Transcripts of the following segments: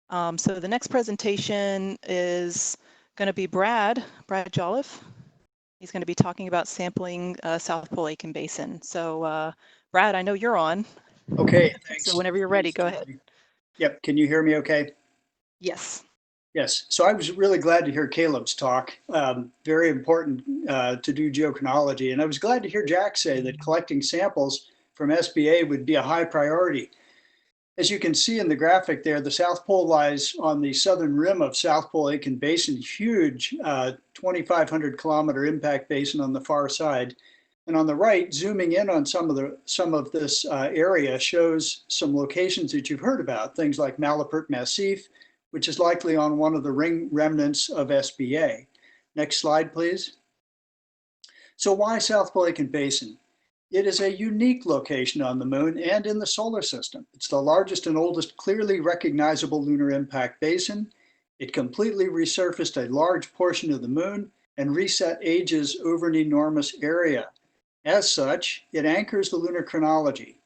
So the next presentation is going to be Brad Jolliff. He's going to be talking about sampling South Pole-Aitken Basin. So Brad, I know you're on. Okay, thanks. So whenever you're ready, go ahead. Yep, can you hear me okay? Yes. Yes, so I was really glad to hear Caleb's talk. Very important to do geochronology. And I was glad to hear Jack say that collecting samples from SBA would be a high priority. As you can see in the graphic there, the South Pole lies on the southern rim of South Pole-Aitken Basin, huge 2,500 kilometer impact basin on the far side. And on the right, zooming in on some of this area shows some locations that you've heard about, things like Malapert Massif, which is likely on one of the ring remnants of SBA. Next slide, please. So why South Pole-Aitken Basin? It is a unique location on the moon and in the solar system. It's the largest and oldest clearly recognizable lunar impact basin. It completely resurfaced a large portion of the moon and reset ages over an enormous area. As such, it anchors the lunar chronology.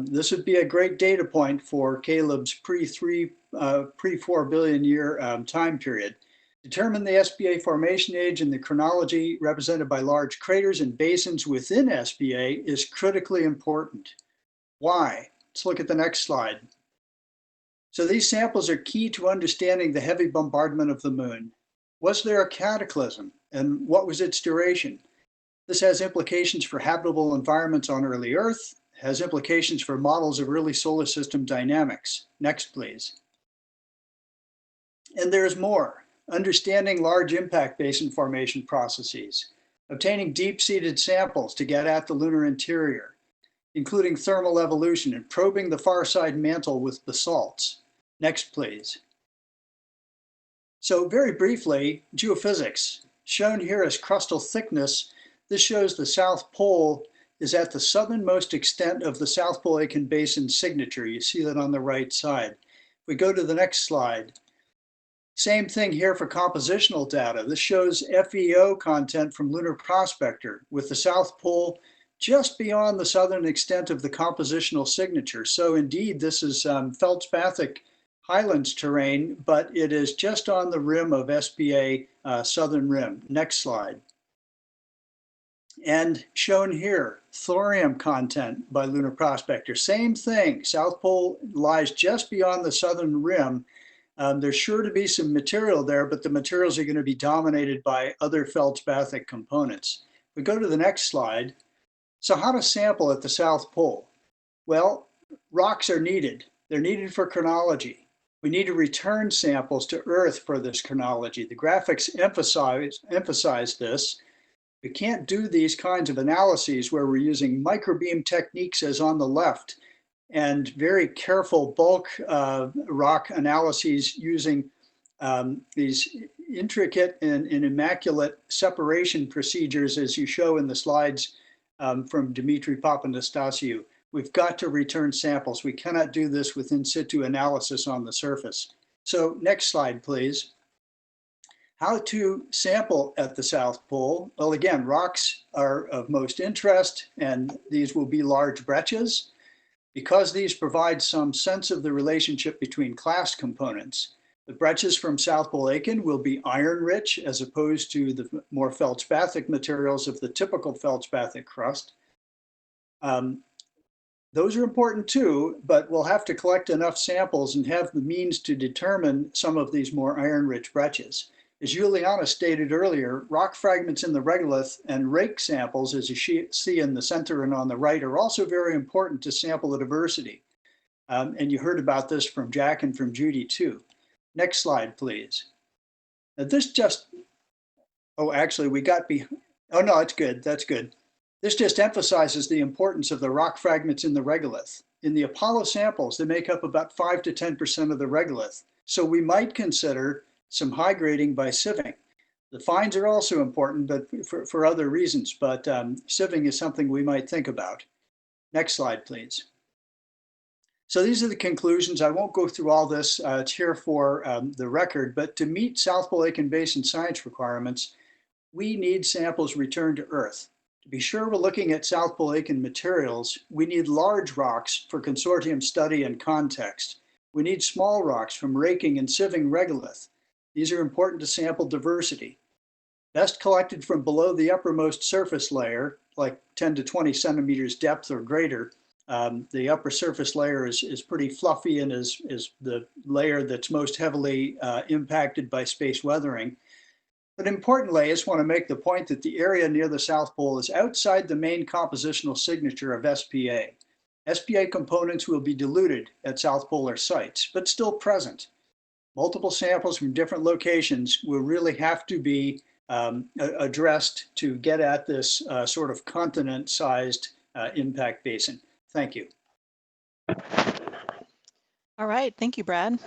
This would be a great data point for Caleb's pre-4 billion year time period. Determine the SBA formation age and the chronology represented by large craters and basins within SBA is critically important. Why? Let's look at the next slide. So these samples are key to understanding the heavy bombardment of the moon. Was there a cataclysm, and what was its duration? This has implications for habitable environments on early Earth, has implications for models of early solar system dynamics. Next, please. And there's more. Understanding large impact basin formation processes, obtaining deep-seated samples to get at the lunar interior, including thermal evolution and probing the far side mantle with basalts. Next, please. So very briefly, geophysics. Shown here as crustal thickness, this shows the South Pole is at the southernmost extent of the South Pole-Aitken Basin signature. You see that on the right side. If we go to the next slide, same thing here for compositional data. This shows FEO content from Lunar Prospector with the South Pole just beyond the southern extent of the compositional signature. So indeed, this is feldspathic highlands terrain, but it is just on the rim of SBA southern rim. Next slide. And shown here, thorium content by Lunar Prospector. Same thing, South Pole lies just beyond the southern rim. There's sure to be some material there, but the materials are going to be dominated by other feldspathic components. We go to the next slide. So how to sample at the South Pole? Well, rocks are needed. They're needed for chronology. We need to return samples to Earth for this chronology. The graphics emphasize this. We can't do these kinds of analyses where we're using microbeam techniques as on the left and very careful bulk rock analyses using these intricate and immaculate separation procedures as you show in the slides from Dimitri Papanastasiou. We've got to return samples. We cannot do this with in situ analysis on the surface. So next slide, please. How to sample at the South Pole? Well, again, rocks are of most interest, and these will be large breccias. Because these provide some sense of the relationship between class components, the breccias from South Pole-Aitken will be iron-rich as opposed to the more feldspathic materials of the typical feldspathic crust. Those are important too, but we'll have to collect enough samples and have the means to determine some of these more iron-rich breccias. As Juliana stated earlier, rock fragments in the regolith and rake samples, as you see in the center and on the right, are also very important to sample the diversity. And you heard about this from Jack and from Judy too. Next slide, please. Now this just, oh, actually we got oh no, it's good, that's good. This just emphasizes the importance of the rock fragments in the regolith. In the Apollo samples, they make up about 5 to 10% of the regolith. So we might consider some high grading by sieving. The fines are also important, but for other reasons, but sieving is something we might think about. Next slide, please. So these are the conclusions. I won't go through all this. It's here for the record, but to meet South Pole-Aitken Basin science requirements, we need samples returned to Earth. To be sure we're looking at South Pole-Aitken materials, we need large rocks for consortium study and context. We need small rocks from raking and sieving regolith. These are important to sample diversity. Best collected from below the uppermost surface layer, like 10 to 20 centimeters depth or greater. The upper surface layer is pretty fluffy and is the layer that's most heavily impacted by space weathering. But importantly, I just want to make the point that the area near the South Pole is outside the main compositional signature of SPA. SPA components will be diluted at South Polar sites, but still present. Multiple samples from different locations will really have to be addressed to get at this sort of continent-sized impact basin. Thank you. All right, thank you, Brad.